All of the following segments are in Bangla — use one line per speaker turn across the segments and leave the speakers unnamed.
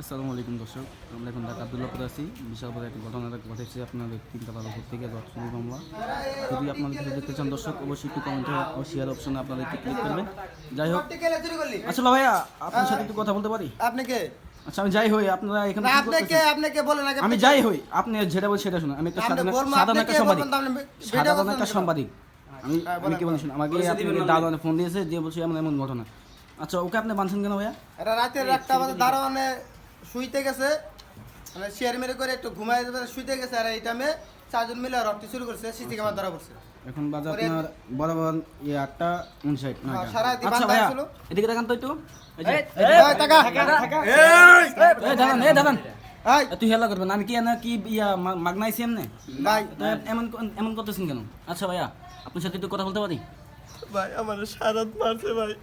আসসালামু আলাইকুম দর্শক, আমরা এখন ঢাকা আব্দুল্লাহপুরে আছি। বিশাল বড় একটি ঘটনা ঘটেছে আপনাদের তিনতলার উপর থেকে চুরি মামলা। যদি আপনাদের কিছু দেখতে চান দর্শক, অবশ্যই একটু কমেন্টে ও শেয়ার অপশনে আপনাদের ক্লিক করবেন। যাই হোক, আসলে ভাইয়া আপনার সাথে একটু কথা বলতে পারি?
আপনি কে?
আচ্ছা, আমি যাই হই, আপনারা এখানে
আপনি কে বলেন আগে?
আমি যাই হই, আপনি যেটা বলছেন সেটা শুনুন। আমি একটা সাধারণ একটা সাংবাদিক। আমি কি বলছি, আমাকে আপনাকে দাদানে ফোন দিয়েছে, যে বলছে এমন এমন ঘটনা। আচ্ছা, ওকে আপনি বানছেন কেন ভাইয়া?
এটা রাতের 1টা বাজে দারোয়ানে শুইতে গেছে, মানে শেয়ার মেরে করে একটু ঘুমাই শুইতে গেছে, আর এই টাইমে 4 জন মিলে রটি শুরু করছে, সিসি ক্যামেরা ধরা পড়ছে।
এখন বাজে আপনার বরাবর 8:59 না?
সারা রাত
আচ্ছা ভাইয়া, এদিকে দেখান তো একটু। এই দাদান তুই হেলা করবেন, আমি কি না কি মাগনাইছি এমনি
ভাই?
এমন এমন করতেছেন কেন? আচ্ছা ভাইয়া, আপনার সাথে একটু কথা বলতে পারি?
ভাই আমার সারাত মারছে ভাই।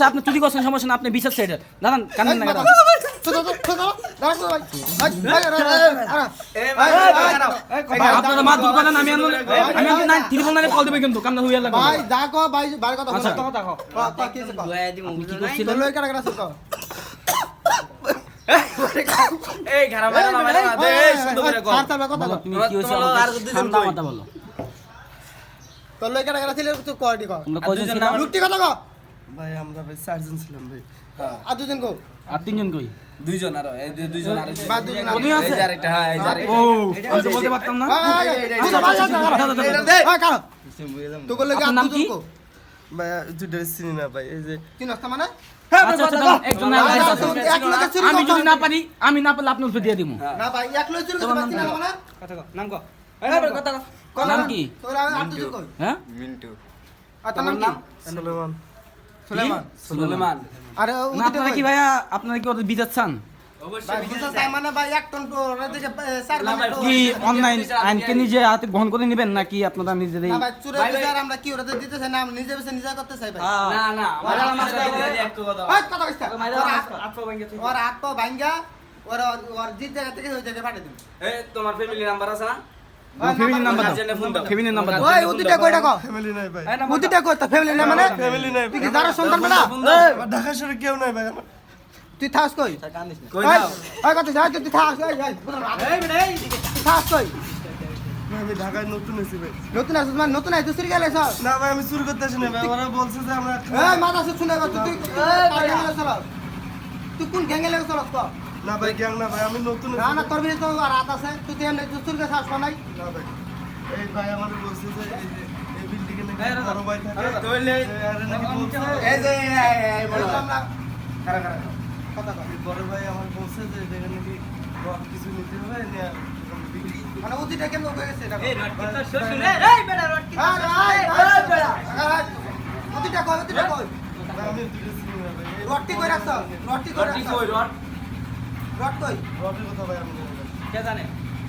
আপনি চুরি করছেন, সমস্যা না, আপনি বিচার এটা দাঁড়ান, কান্দেন না। আপনারা মারধর করেন, আমি ত্রিপল নাইনে কল দেবে কিন্তু কান্না হইয়া লাগবে।
ভাই দেখো ভাই ভাই কথা বলো, কথা দেখো।
কি করছিলেন?
এই খারাপ না দে সুন্দর করে কর।
তুমি কি হইছে ঠান্ডা মাথা বলো।
তোর লই কাটা ছিল তুই কয়টি কর?
তোমরা কয়জন ছিলা?
লুকটি কথা কও
ভাই আমরা ভাই 4 জন ছিলাম ভাই।
আর দুজন কও?
আর তিনজন কই?
দুইজন আর এই দুইজন আর
বা দুজন
কোনি আছে?
এই আরেকটা, হ্যাঁ এই আরেকটা।
ও আমি তো বলতে পারতাম না।
তুই কইলে কি
আপনার নাম কি?
দুজন কও?
ভাই দুটো চিনি না ভাই, এই যে
তিন রাস্তা মানে?
আচ্ছা আচ্ছা, একজন না, আমি যদি না পারি, আমি না পারলে আপনি উল্টো দিয়ে দিব।
না ভাই এক লই চুরি করতে পারছিস না মানে?
কথা কও, নাম কও। এই কথা কও।
নাম কি?
তোরা আর দুজন কই?
হ্যাঁ,
মিন্টু
আর তোমার নাম?
সুলেমান।
সুলেমান।
সুলেমান।
আরে
না আপনারা কি ভাইয়া, আপনারা কি ওদের বিচার চান?
ভাই বুঝছ তাই মানে ভাই 1 টন তো ওরা দিকে 4 লাখ
কি অনলাইন আইনকে নিজে হাতে গ্রহণ করে নেবেন, নাকি আপনারা নিজেরাই?
না ভাই চুরি বিচার আমরা কি ওরা দিতে চাই না, আমরা নিজে বেশি নিজে করতে চাই ভাই।
না না ওরা আমার সাথে একটু কথা
ওই কথা কইছ
আত্মা ভাঙ্গে তুই।
ওর হাত পা ভাঙ্গা ওর জিত জায়গা থেকে ওই জায়গায় পাঠিয়ে দিন।
এই তোমার ফ্যামিলি নাম্বার আছে না?
ফ্যামিলি নাম্বার দাও,
গার্জিয়ানের ফোন দাও।
ফ্যামিলি নাম্বার দাও।
ওই উদিটা কয়টা কও?
ফ্যামিলি নাই ভাই।
উদিটা কই তা ফ্যামিলি না মানে?
ফ্যামিলি নাই
তুই কি যারা সন্তান না?
আমার ঢাকা শহরে কেউ নাই ভাই আমার।
তুই থাস কই?
কই
ওই
দাও।
ওই কথা যা তুই থাস এই তুই থাস কই?
ভাই, আমি ঢাকায় নতুন এসেছি ভাই।
নতুন আসিস মানে নতুন আইছিস চুরি গেলে সব।
না ভাই আমি চুরি করতে আসি না ভাই, ওরা বলছে যে আমরা
এই মাথা সুখ শুনে গেছ তুই তুই কোন গ্যাঙ্গে লেগে চলস তো?
না ভাই গ্যাং না ভাই, আমি নতুন
না না তোর ভিতরে তো রাত আছে, তুই তো এমনি চুরি গেছ আসবা নাই।
না ভাই এই ভাই আমাদের বলছে যে এই যে এই বিল্ডিং এ নাকি বড় ভাই থাকে, আরে নাকি বলছে
এই যে এই বলো।
আমরা
খারা খারা।
কথা কই
এই বড় ভাই আমার বলছে যে এখানে নাকি কিছু নিতে হবে নিয়ে বিক্রি।
মানে উদিটা কেমন হয়ে গেছে এটা?
এই রটকি তো শুনে এই বেটা রটকি।
উদিটা কই উদিটা কই?
না, আমি দুটো চিনি না ভাই। এই
রটি কই রাখছ? রটি কই
রটকি
রাখছ?
কই রট?
রট কই?
রটের কথা ভাই আমি জানি না।
কে জানে?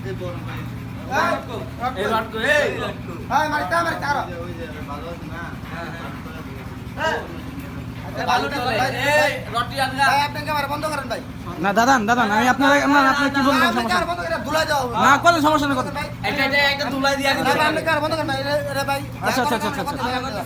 এই বড় ভাই
এই রট কই? এই রট কই?
হ্যাঁ মারি তা আরো
ওই যে ভালো আছে না।
বালুটা কই? এই রটি আনগা।
ভাই আপনি ক্যামেরা বন্ধ করেন ভাই।
না দাদান আপনি আপনি কি বলবেন?
আপনি
সমস্যা
ক্যামেরা বন্ধ করে ধুলাই দাও।
না, কোনো সমস্যা নেই।
এটা ধুলাই দিয়া
আপনি ক্যামেরা বন্ধ করেন না, রে ভাই।
আচ্ছা, আচ্ছা, আচ্ছা, আচ্ছা।